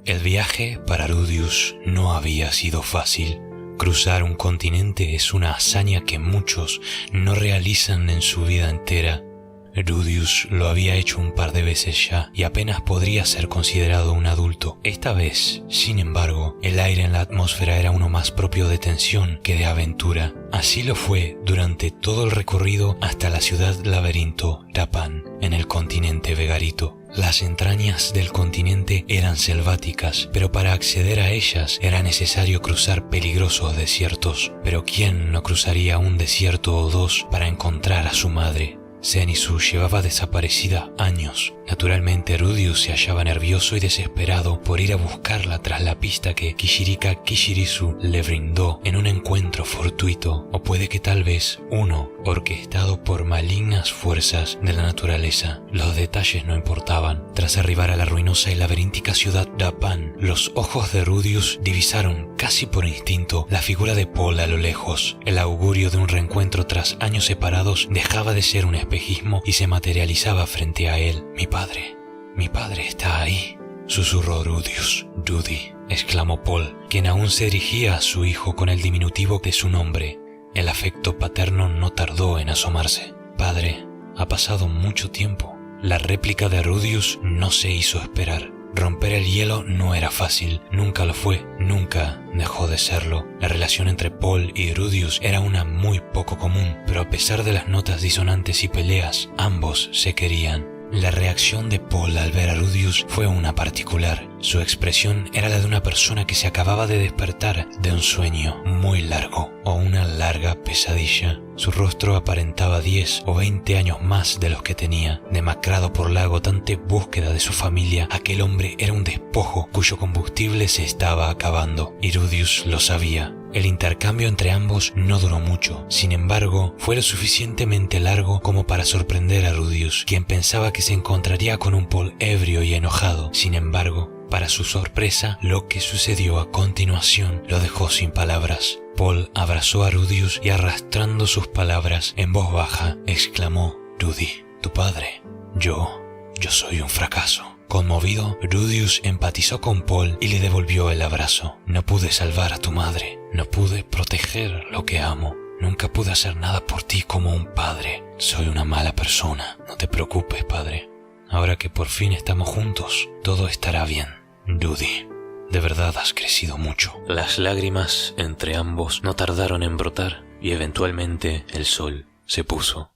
El viaje para Rudius no había sido fácil. Cruzar un continente es una hazaña que muchos no realizan en su vida entera. Rudius lo había hecho un par de veces ya y apenas podría ser considerado un adulto. Esta vez, sin embargo, el aire en la atmósfera era uno más propio de tensión que de aventura. Así lo fue durante todo el recorrido hasta la ciudad laberinto Dapan, en el continente Vegarito. Las entrañas del continente eran selváticas, pero para acceder a ellas era necesario cruzar peligrosos desiertos. Pero ¿quién no cruzaría un desierto o dos para encontrar a su madre? Zenitsu llevaba desaparecida años. Naturalmente Rudius se hallaba nervioso y desesperado por ir a buscarla tras la pista que Kishirika Kishirisu le brindó en un encuentro fortuito, o puede que tal vez uno orquestado por malignas fuerzas de la naturaleza. Los detalles no importaban. Tras arribar a la ruinosa y laberíntica ciudad Dapan, los ojos de Rudius divisaron casi por instinto la figura de Paul a lo lejos. El augurio de un reencuentro tras años separados dejaba de ser un espejismo y se materializaba frente a él. Mi padre está ahí, susurró Rudius. Rudy, exclamó Paul, quien aún se dirigía a su hijo con el diminutivo de su nombre. El afecto paterno no tardó en asomarse. Padre, ha pasado mucho tiempo. La réplica de Rudius no se hizo esperar. Romper el hielo no era fácil, nunca lo fue, nunca dejó de serlo. La relación entre Paul y Rudius era una muy poco común, pero a pesar de las notas disonantes y peleas, ambos se querían. La reacción de Paul al ver a Rudius fue una particular. Su expresión era la de una persona que se acababa de despertar de un sueño muy largo o una larga pesadilla. Su rostro aparentaba 10 o 20 años más de los que tenía. Demacrado por la agotante búsqueda de su familia, aquel hombre era un despojo cuyo combustible se estaba acabando, y Rudius lo sabía. El intercambio entre ambos no duró mucho. Sin embargo, fue lo suficientemente largo como para sorprender a Rudius, quien pensaba que se encontraría con un Paul ebrio y enojado. Sin embargo, para su sorpresa, lo que sucedió a continuación lo dejó sin palabras. Paul abrazó a Rudius y, arrastrando sus palabras en voz baja, exclamó: Rudy, tu padre, yo soy un fracaso. Conmovido, Rudius empatizó con Paul y le devolvió el abrazo. No pude salvar a tu madre, no pude proteger lo que amo, nunca pude hacer nada por ti como un padre. Soy una mala persona, no te preocupes, padre. Ahora que por fin estamos juntos, todo estará bien. Rudy, de verdad has crecido mucho. Las lágrimas entre ambos no tardaron en brotar y eventualmente el sol se puso.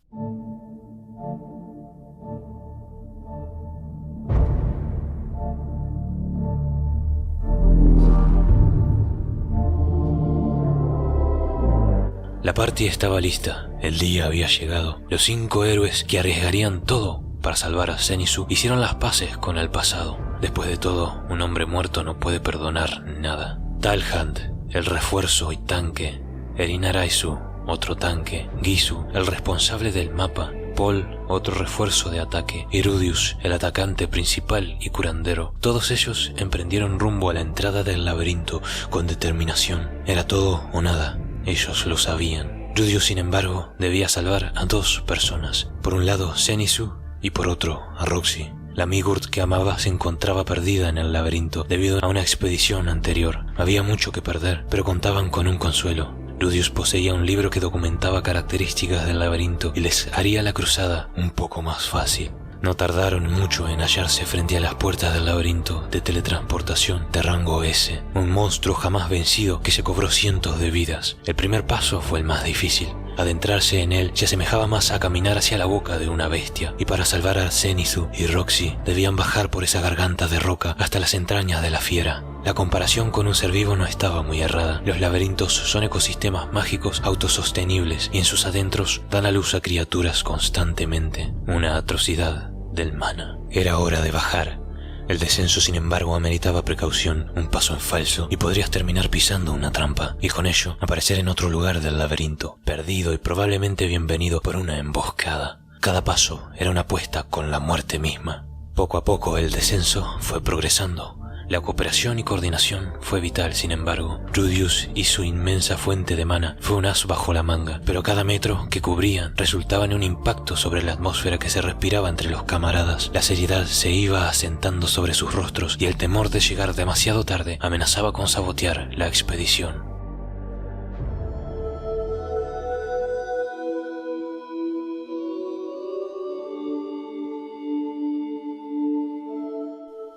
La party estaba lista, el día había llegado. Los 5 héroes que arriesgarían todo para salvar a Zenitsu hicieron las paces con el pasado. Después de todo, un hombre muerto no puede perdonar nada. Talhand, el refuerzo y tanque, Erin Araizu, otro tanque, Gisu, el responsable del mapa, Paul, otro refuerzo de ataque, y Rudius, el atacante principal y curandero. Todos ellos emprendieron rumbo a la entrada del laberinto con determinación. Era todo o nada. Ellos lo sabían. Rudius, sin embargo, debía salvar a 2 personas. Por un lado, Zenitsu, y por otro, a Roxy. La Migurt que amaba se encontraba perdida en el laberinto debido a una expedición anterior. Había mucho que perder, pero contaban con un consuelo. Rudius poseía un libro que documentaba características del laberinto y les haría la cruzada un poco más fácil. No tardaron mucho en hallarse frente a las puertas del laberinto de teletransportación de rango S, un monstruo jamás vencido que se cobró cientos de vidas. El primer paso fue el más difícil. Adentrarse en él se asemejaba más a caminar hacia la boca de una bestia, y para salvar a Zenitsu y Roxy debían bajar por esa garganta de roca hasta las entrañas de la fiera. La comparación con un ser vivo no estaba muy errada. Los laberintos son ecosistemas mágicos autosostenibles y en sus adentros dan a luz a criaturas constantemente. Una atrocidad del mana. Era hora de bajar. El descenso, sin embargo, ameritaba precaución. Un paso en falso y podrías terminar pisando una trampa, y con ello aparecer en otro lugar del laberinto, perdido y probablemente bienvenido por una emboscada. Cada paso era una apuesta con la muerte misma. Poco a poco el descenso fue progresando. La cooperación y coordinación fue vital, sin embargo. Rudius y su inmensa fuente de mana fue un as bajo la manga, pero cada metro que cubrían resultaba en un impacto sobre la atmósfera que se respiraba entre los camaradas. La seriedad se iba asentando sobre sus rostros y el temor de llegar demasiado tarde amenazaba con sabotear la expedición.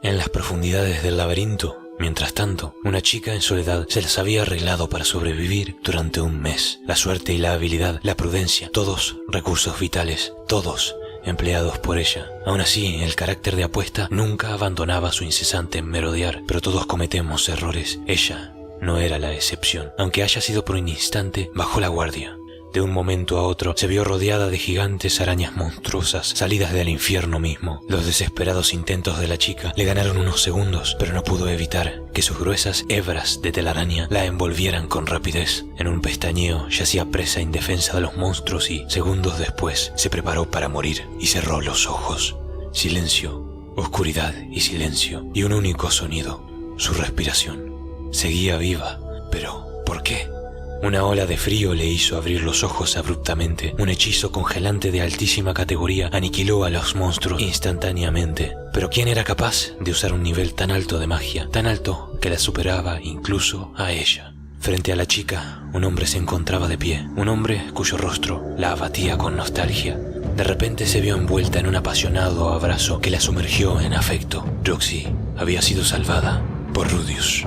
En las profundidades del laberinto, mientras tanto, una chica en soledad se las había arreglado para sobrevivir durante un mes. La suerte y la habilidad, la prudencia, todos recursos vitales, todos empleados por ella. Aún así, el carácter de apuesta nunca abandonaba su incesante merodear, pero todos cometemos errores. Ella no era la excepción. Aunque haya sido por un instante, bajó la guardia. De un momento a otro se vio rodeada de gigantes arañas monstruosas salidas del infierno mismo. Los desesperados intentos de la chica le ganaron unos segundos, pero no pudo evitar que sus gruesas hebras de telaraña la envolvieran con rapidez. En un pestañeo yacía presa indefensa de los monstruos y, segundos después, se preparó para morir y cerró los ojos. Silencio, oscuridad y silencio, y un único sonido, su respiración. Seguía viva, pero ¿por qué? Una ola de frío le hizo abrir los ojos abruptamente. Un hechizo congelante de altísima categoría aniquiló a los monstruos instantáneamente. Pero ¿quién era capaz de usar un nivel tan alto de magia? Tan alto que la superaba incluso a ella. Frente a la chica, un hombre se encontraba de pie. Un hombre cuyo rostro la abatía con nostalgia. De repente se vio envuelta en un apasionado abrazo que la sumergió en afecto. Roxy había sido salvada por Rudius.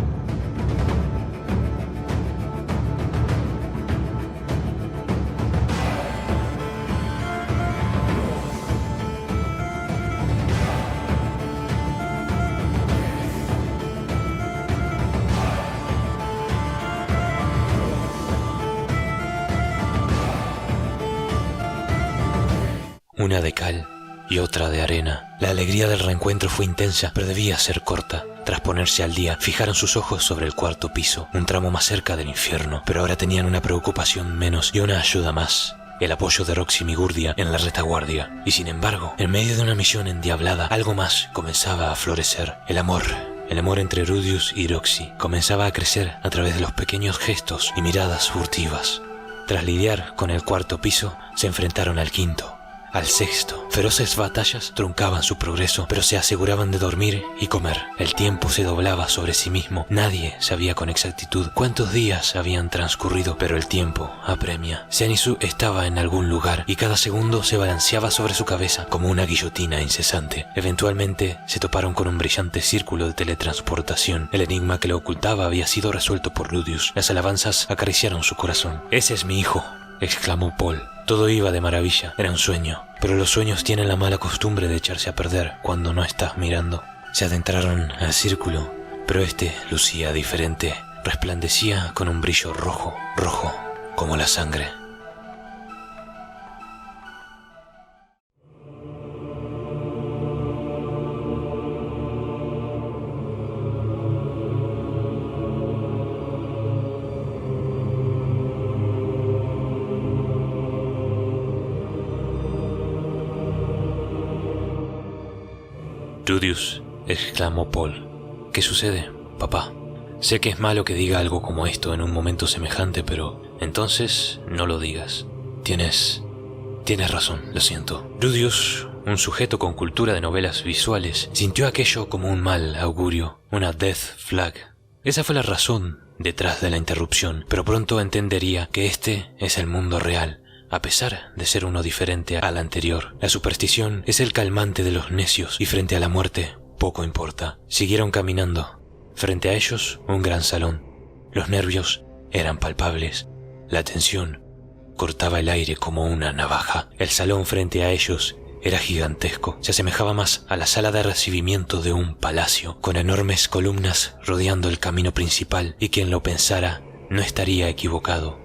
Una de cal y otra de arena. La alegría del reencuentro fue intensa, pero debía ser corta. Tras ponerse al día, fijaron sus ojos sobre el cuarto piso, un tramo más cerca del infierno. Pero ahora tenían una preocupación menos y una ayuda más: el apoyo de Roxy Migurdia en la retaguardia. Y sin embargo, en medio de una misión endiablada, algo más comenzaba a florecer. El amor entre Rudius y Roxy comenzaba a crecer a través de los pequeños gestos y miradas furtivas. Tras lidiar con el cuarto piso, se enfrentaron al quinto, al sexto. Feroces batallas truncaban su progreso, pero se aseguraban de dormir y comer. El tiempo se doblaba sobre sí mismo. Nadie sabía con exactitud cuántos días habían transcurrido, pero el tiempo apremia. Zenitsu estaba en algún lugar y cada segundo se balanceaba sobre su cabeza como una guillotina incesante. Eventualmente se toparon con un brillante círculo de teletransportación. El enigma que lo ocultaba había sido resuelto por Rudius. Las alabanzas acariciaron su corazón. «Ese es mi hijo», exclamó Paul. Todo iba de maravilla, era un sueño, pero los sueños tienen la mala costumbre de echarse a perder cuando no estás mirando. Se adentraron al círculo, pero este lucía diferente, resplandecía con un brillo rojo, rojo como la sangre. «Rudius», exclamó Paul. «¿Qué sucede, papá? Sé que es malo que diga algo como esto en un momento semejante, pero entonces no lo digas. Tienes razón, lo siento». Rudius, un sujeto con cultura de novelas visuales, sintió aquello como un mal augurio, una death flag. Esa fue la razón detrás de la interrupción, pero pronto entendería que este es el mundo real, a pesar de ser uno diferente al anterior. La superstición es el calmante de los necios y frente a la muerte poco importa. Siguieron caminando. Frente a ellos, un gran salón. Los nervios eran palpables. La tensión cortaba el aire como una navaja. El salón frente a ellos era gigantesco. Se asemejaba más a la sala de recibimiento de un palacio, con enormes columnas rodeando el camino principal, y quien lo pensara no estaría equivocado.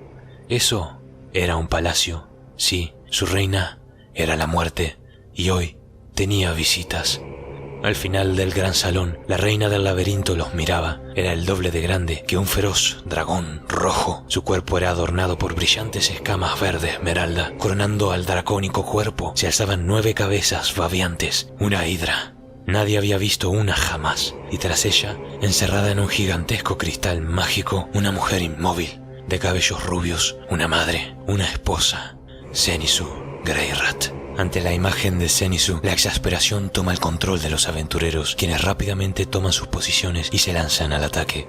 Eso era un palacio, sí, su reina era la muerte, y hoy tenía visitas. Al final del gran salón, la reina del laberinto los miraba. Era el doble de grande que un feroz dragón rojo. Su cuerpo era adornado por brillantes escamas verde esmeralda. Coronando al dracónico cuerpo se alzaban 9 cabezas babeantes, una hidra. Nadie había visto una jamás, y tras ella, encerrada en un gigantesco cristal mágico, una mujer inmóvil, de cabellos rubios, una madre, una esposa, Zenitsu Greyrat. Ante la imagen de Zenitsu, la exasperación toma el control de los aventureros, quienes rápidamente toman sus posiciones y se lanzan al ataque.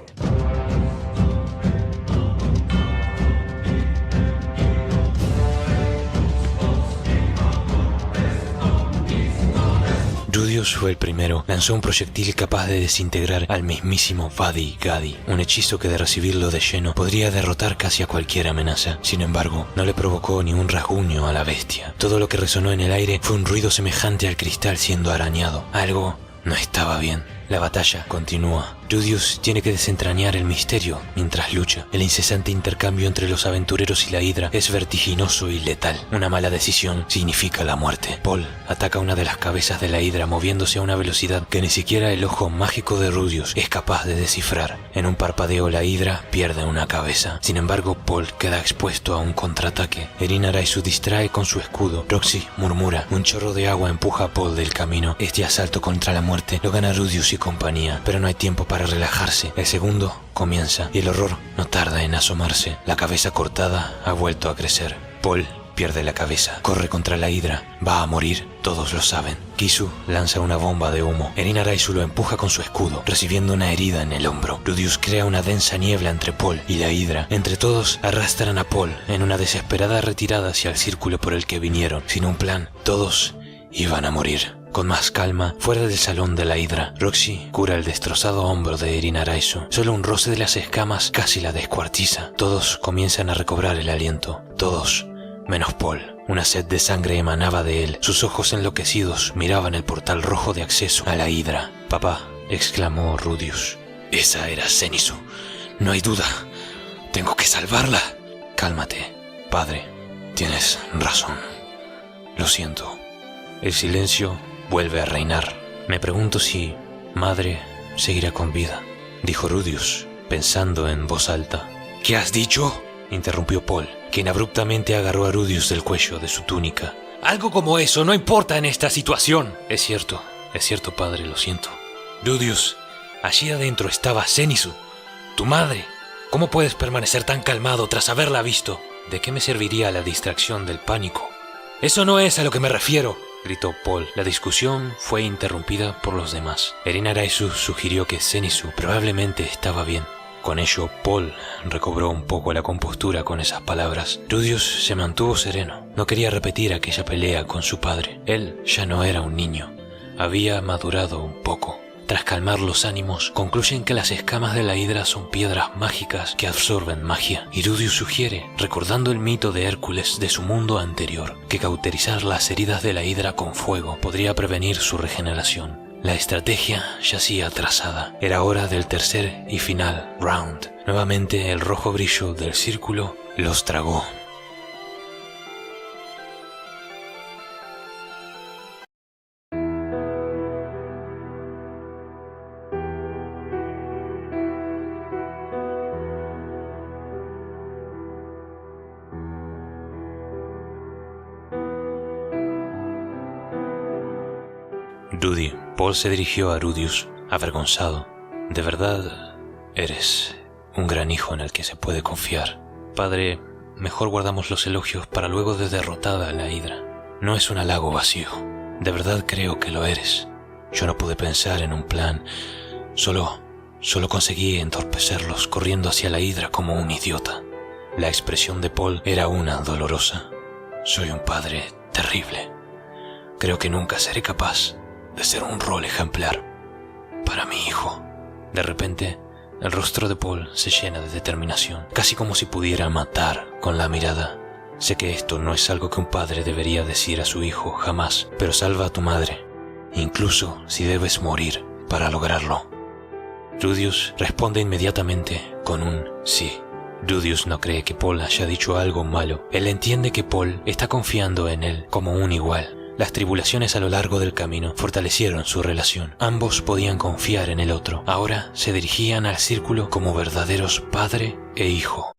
Rudius fue el primero. Lanzó un proyectil capaz de desintegrar al mismísimo Fadi-Gadi, un hechizo que de recibirlo de lleno podría derrotar casi a cualquier amenaza. Sin embargo, no le provocó ni un rasguño a la bestia. Todo lo que resonó en el aire fue un ruido semejante al cristal siendo arañado. Algo no estaba bien. La batalla continúa. Rudius tiene que desentrañar el misterio mientras lucha. El incesante intercambio entre los aventureros y la Hidra es vertiginoso y letal. Una mala decisión significa la muerte. Paul ataca una de las cabezas de la Hidra moviéndose a una velocidad que ni siquiera el ojo mágico de Rudius es capaz de descifrar. En un parpadeo la Hidra pierde una cabeza. Sin embargo, Paul queda expuesto a un contraataque. Erin Araizu distrae con su escudo. Roxy murmura. Un chorro de agua empuja a Paul del camino. Este asalto contra la muerte lo gana Rudius y compañía, pero no hay tiempo para relajarse. El segundo comienza y el horror no tarda en asomarse. La cabeza cortada ha vuelto a crecer. Paul pierde la cabeza, corre contra la Hidra, va a morir, todos lo saben. Kisu lanza una bomba de humo. Erin Araizu lo empuja con su escudo, recibiendo una herida en el hombro. Rudius crea una densa niebla entre Paul y la Hidra. Entre todos arrastran a Paul en una desesperada retirada hacia el círculo por el que vinieron. Sin un plan, todos iban a morir. Con más calma, fuera del salón de la Hidra, Roxy cura el destrozado hombro de Erin Araizu. Solo un roce de las escamas casi la descuartiza. Todos comienzan a recobrar el aliento. Todos, menos Paul. Una sed de sangre emanaba de él. Sus ojos enloquecidos miraban el portal rojo de acceso a la Hidra. «Papá», exclamó Rudius. «Esa era Zenitsu. No hay duda. Tengo que salvarla». «Cálmate, padre. Tienes razón. Lo siento». El silencio vuelve a reinar. Me pregunto si madre seguirá con vida, dijo Rudius, pensando en voz alta. ¿Qué has dicho?, interrumpió Paul, quien abruptamente agarró a Rudius del cuello de su túnica. Algo como eso no importa en esta situación. Es cierto, padre, lo siento. Rudius, allí adentro estaba Zenitsu, tu madre. ¿Cómo puedes permanecer tan calmado tras haberla visto? ¿De qué me serviría la distracción del pánico? Eso no es a lo que me refiero, gritó Paul. La discusión fue interrumpida por los demás. Erin Araizu sugirió que Zenitsu probablemente estaba bien. Con ello, Paul recobró un poco la compostura con esas palabras. Rudius se mantuvo sereno. No quería repetir aquella pelea con su padre. Él ya no era un niño. Había madurado un poco. Tras calmar los ánimos, concluyen que las escamas de la Hidra son piedras mágicas que absorben magia. Y Rudius sugiere, recordando el mito de Hércules de su mundo anterior, que cauterizar las heridas de la Hidra con fuego podría prevenir su regeneración. La estrategia yacía trazada. Era hora del tercer y final round. Nuevamente el rojo brillo del círculo los tragó. Rudy. Paul se dirigió a Rudius, avergonzado. De verdad, eres un gran hijo en el que se puede confiar. Padre, mejor guardamos los elogios para luego de derrotada a la Hidra. No es un halago vacío. De verdad creo que lo eres. Yo no pude pensar en un plan. Solo conseguí entorpecerlos corriendo hacia la Hidra como un idiota. La expresión de Paul era una dolorosa. Soy un padre terrible. Creo que nunca seré capaz de ser un rol ejemplar para mi hijo. De repente, el rostro de Paul se llena de determinación, casi como si pudiera matar con la mirada. Sé que esto no es algo que un padre debería decir a su hijo jamás, pero salva a tu madre, incluso si debes morir para lograrlo. Rudius responde inmediatamente con un sí. Rudius no cree que Paul haya dicho algo malo. Él entiende que Paul está confiando en él como un igual. Las tribulaciones a lo largo del camino fortalecieron su relación. Ambos podían confiar en el otro. Ahora se dirigían al círculo como verdaderos padre e hijo.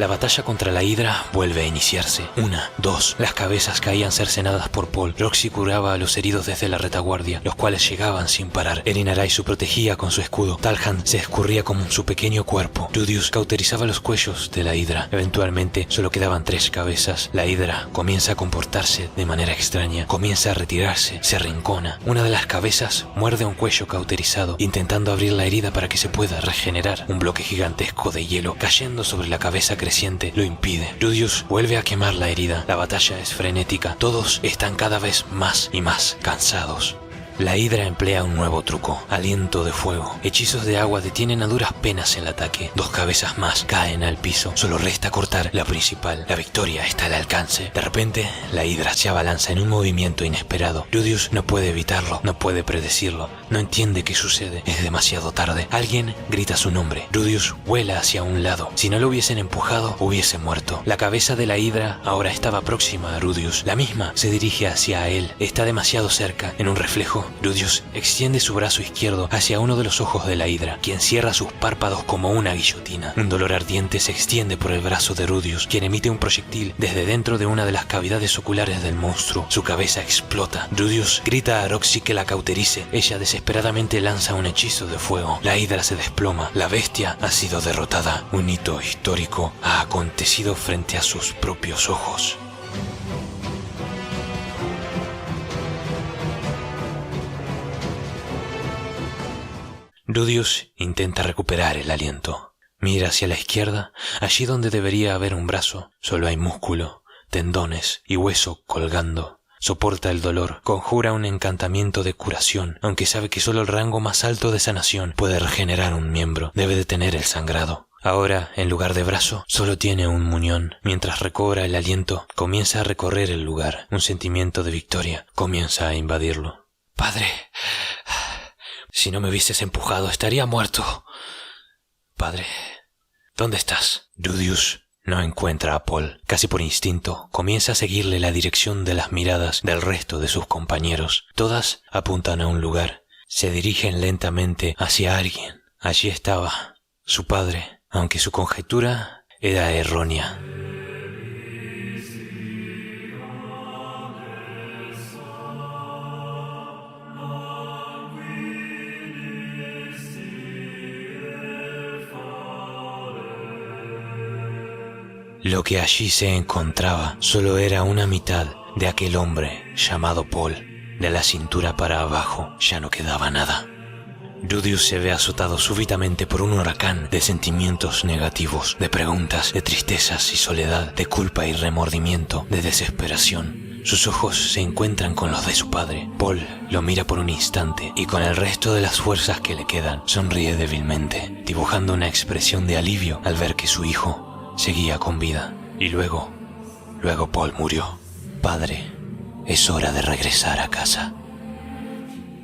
La batalla contra la hidra vuelve a iniciarse. 1, 2, las cabezas caían cercenadas por Paul. Roxy curaba a los heridos desde la retaguardia, los cuales llegaban sin parar. Erin Araizu protegía con su escudo. Talhan se escurría como su pequeño cuerpo. Rudius cauterizaba los cuellos de la hidra. Eventualmente solo quedaban 3 cabezas. La hidra comienza a comportarse de manera extraña. Comienza a retirarse, se arrincona. Una de las cabezas muerde un cuello cauterizado, intentando abrir la herida para que se pueda regenerar. Un bloque gigantesco de hielo cayendo sobre la cabeza creciente lo impide. Rudius vuelve a quemar la herida. La batalla es frenética. Todos están cada vez más y más cansados. La hidra emplea un nuevo truco, aliento de fuego. Hechizos de agua detienen a duras penas el ataque. 2 cabezas más caen al piso. Solo resta cortar la principal. La victoria está al alcance. De repente, la hidra se abalanza en un movimiento inesperado. Rudius no puede evitarlo, no puede predecirlo. No entiende qué sucede. Es demasiado tarde. Alguien grita su nombre. Rudius vuela hacia un lado. Si no lo hubiesen empujado, hubiese muerto. La cabeza de la hidra ahora estaba próxima a Rudius. La misma se dirige hacia él. Está demasiado cerca. En un reflejo, Rudius extiende su brazo izquierdo hacia uno de los ojos de la hidra, quien cierra sus párpados como una guillotina. Un dolor ardiente se extiende por el brazo de Rudius, quien emite un proyectil desde dentro de una de las cavidades oculares del monstruo. Su cabeza explota. Rudius grita a Roxy que la cauterice. Ella desesperadamente lanza un hechizo de fuego. La hidra se desploma. La bestia ha sido derrotada. Un hito histórico ha acontecido frente a sus propios ojos. Rudius intenta recuperar el aliento. Mira hacia la izquierda. Allí donde debería haber un brazo, solo hay músculo, tendones y hueso colgando. Soporta el dolor, conjura un encantamiento de curación, aunque sabe que solo el rango más alto de sanación puede regenerar un miembro. Debe detener el sangrado. Ahora, en lugar de brazo, solo tiene un muñón. Mientras recobra el aliento, comienza a recorrer el lugar. Un sentimiento de victoria comienza a invadirlo. «Padre, si no me hubieses empujado, estaría muerto. Padre, ¿dónde estás?» Rudius no encuentra a Paul. Casi por instinto, comienza a seguirle la dirección de las miradas del resto de sus compañeros. Todas apuntan a un lugar. Se dirigen lentamente hacia alguien. Allí estaba su padre, aunque su conjetura era errónea. Lo que allí se encontraba solo era una mitad de aquel hombre llamado Paul. De la cintura para abajo ya no quedaba nada. Rudius se ve azotado súbitamente por un huracán de sentimientos negativos, de preguntas, de tristezas y soledad, de culpa y remordimiento, de desesperación. Sus ojos se encuentran con los de su padre. Paul lo mira por un instante y con el resto de las fuerzas que le quedan sonríe débilmente, dibujando una expresión de alivio al ver que su hijo seguía con vida. Y luego Paul murió. Padre, es hora de regresar a casa.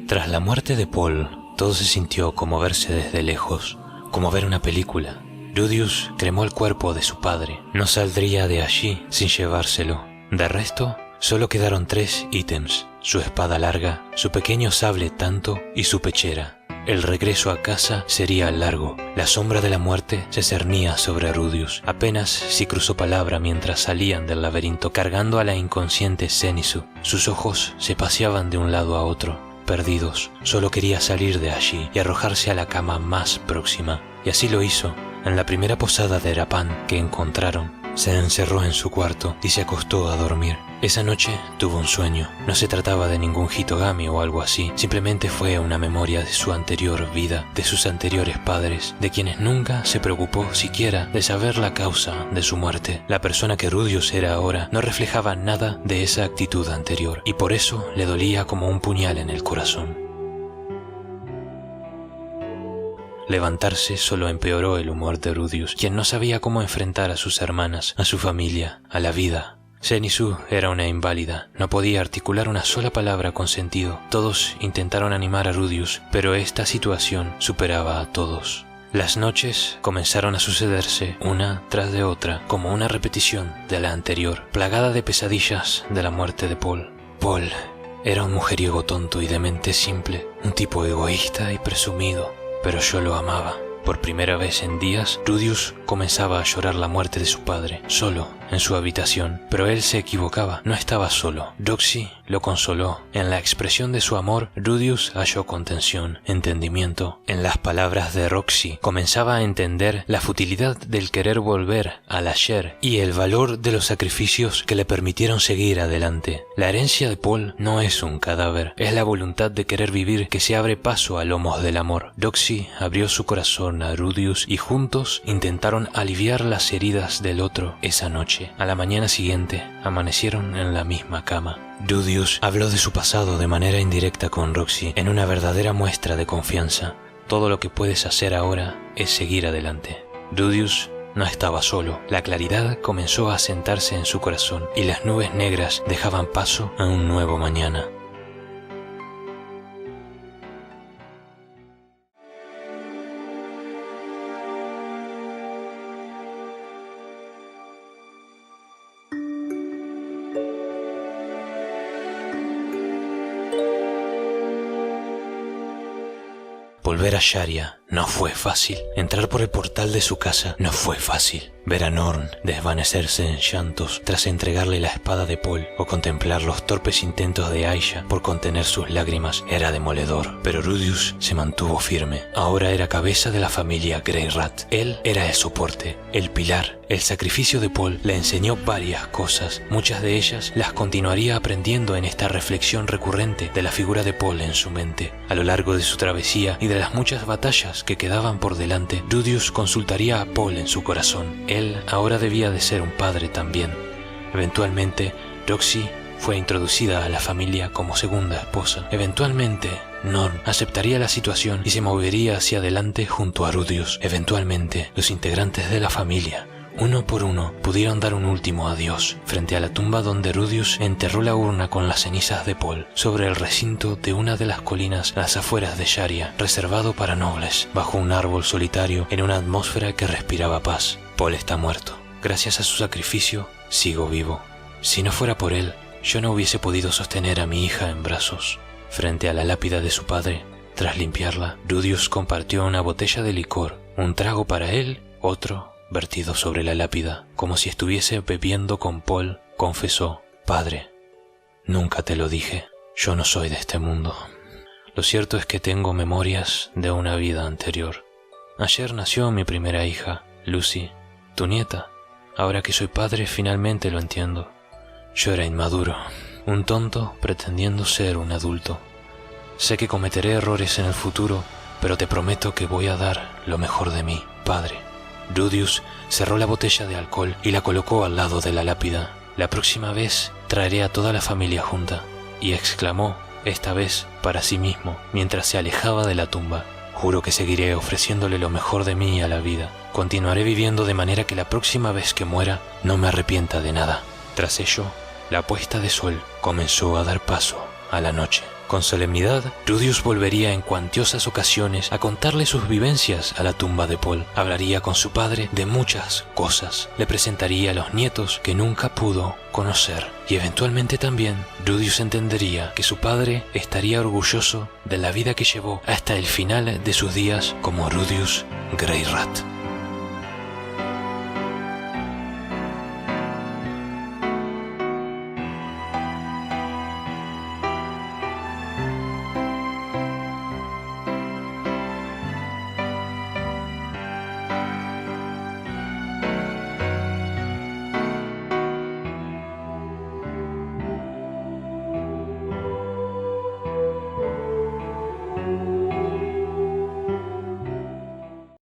Tras la muerte de Paul, todo se sintió como verse desde lejos, como ver una película. Rudius cremó el cuerpo de su padre. No saldría de allí sin llevárselo. De resto, solo quedaron 3 ítems: su espada larga, su pequeño sable tanto y su pechera. El regreso a casa sería largo. La sombra de la muerte se cernía sobre Rudius. Apenas si cruzó palabra mientras salían del laberinto cargando a la inconsciente Zenitsu. Sus ojos se paseaban de un lado a otro, perdidos. Solo quería salir de allí y arrojarse a la cama más próxima. Y así lo hizo. En la primera posada de Erapan que encontraron, se encerró en su cuarto y se acostó a dormir. Esa noche tuvo un sueño. No se trataba de ningún hitogami o algo así. Simplemente fue una memoria de su anterior vida, de sus anteriores padres, de quienes nunca se preocupó siquiera de saber la causa de su muerte. La persona que Rudius era ahora no reflejaba nada de esa actitud anterior, y por eso le dolía como un puñal en el corazón. Levantarse solo empeoró el humor de Rudius, quien no sabía cómo enfrentar a sus hermanas, a su familia, a la vida. Zenitsu era una inválida, no podía articular una sola palabra con sentido. Todos intentaron animar a Rudius, pero esta situación superaba a todos. Las noches comenzaron a sucederse una tras de otra, como una repetición de la anterior, plagada de pesadillas de la muerte de Paul. Paul era un mujeriego tonto y de mente simple, un tipo egoísta y presumido, pero yo lo amaba. Por primera vez en días, Rudius comenzaba a llorar la muerte de su padre, solo, en su habitación. Pero él se equivocaba, no estaba solo. Roxy lo consoló. En la expresión de su amor, Rudius halló contención, entendimiento. En las palabras de Roxy, comenzaba a entender la futilidad del querer volver al ayer y el valor de los sacrificios que le permitieron seguir adelante. La herencia de Paul no es un cadáver, es la voluntad de querer vivir que se abre paso a lomos del amor. Roxy abrió su corazón a Rudius y juntos intentaron aliviar las heridas del otro esa noche. A la mañana siguiente amanecieron en la misma cama. Rudius habló de su pasado de manera indirecta con Roxy en una verdadera muestra de confianza. Todo lo que puedes hacer ahora es seguir adelante. Rudius no estaba solo. La claridad comenzó a asentarse en su corazón y las nubes negras dejaban paso a un nuevo mañana. Volver a Sharia no fue fácil. Entrar por el portal de su casa no fue fácil. Ver a Norn desvanecerse en llantos tras entregarle la espada de Paul o contemplar los torpes intentos de Aisha por contener sus lágrimas era demoledor. Pero Rudius se mantuvo firme. Ahora era cabeza de la familia Greyrat. Él era el soporte, el pilar. El sacrificio de Paul le enseñó varias cosas. Muchas de ellas las continuaría aprendiendo en esta reflexión recurrente de la figura de Paul en su mente. A lo largo de su travesía y de las muchas batallas que quedaban por delante, Rudius consultaría a Paul en su corazón. Él ahora debía de ser un padre también. Eventualmente, Roxy fue introducida a la familia como segunda esposa. Eventualmente, Norn aceptaría la situación y se movería hacia adelante junto a Rudius. Eventualmente, los integrantes de la familia, uno por uno, pudieron dar un último adiós frente a la tumba donde Rudius enterró la urna con las cenizas de Paul sobre el recinto de una de las colinas a las afueras de Sharia, reservado para nobles, bajo un árbol solitario en una atmósfera que respiraba paz. Paul está muerto. Gracias a su sacrificio, sigo vivo. Si no fuera por él, yo no hubiese podido sostener a mi hija en brazos. Frente a la lápida de su padre, tras limpiarla, Rudius compartió una botella de licor, un trago para él, otro vertido sobre la lápida. Como si estuviese bebiendo con Paul, confesó: «Padre, nunca te lo dije, yo no soy de este mundo. Lo cierto es que tengo memorias de una vida anterior. Ayer nació mi primera hija, Lucy, tu nieta. Ahora que soy padre, finalmente lo entiendo. Yo era inmaduro, un tonto pretendiendo ser un adulto. Sé que cometeré errores en el futuro, pero te prometo que voy a dar lo mejor de mí, padre». Rudius cerró la botella de alcohol y la colocó al lado de la lápida. «La próxima vez traeré a toda la familia junta», y exclamó, esta vez para sí mismo, mientras se alejaba de la tumba: «Juro que seguiré ofreciéndole lo mejor de mí a la vida. Continuaré viviendo de manera que la próxima vez que muera no me arrepienta de nada». Tras ello, la puesta de sol comenzó a dar paso a la noche. Con solemnidad, Rudius volvería en cuantiosas ocasiones a contarle sus vivencias a la tumba de Paul. Hablaría con su padre de muchas cosas. Le presentaría a los nietos que nunca pudo conocer. Y eventualmente también, Rudius entendería que su padre estaría orgulloso de la vida que llevó hasta el final de sus días como Rudius Greyrat.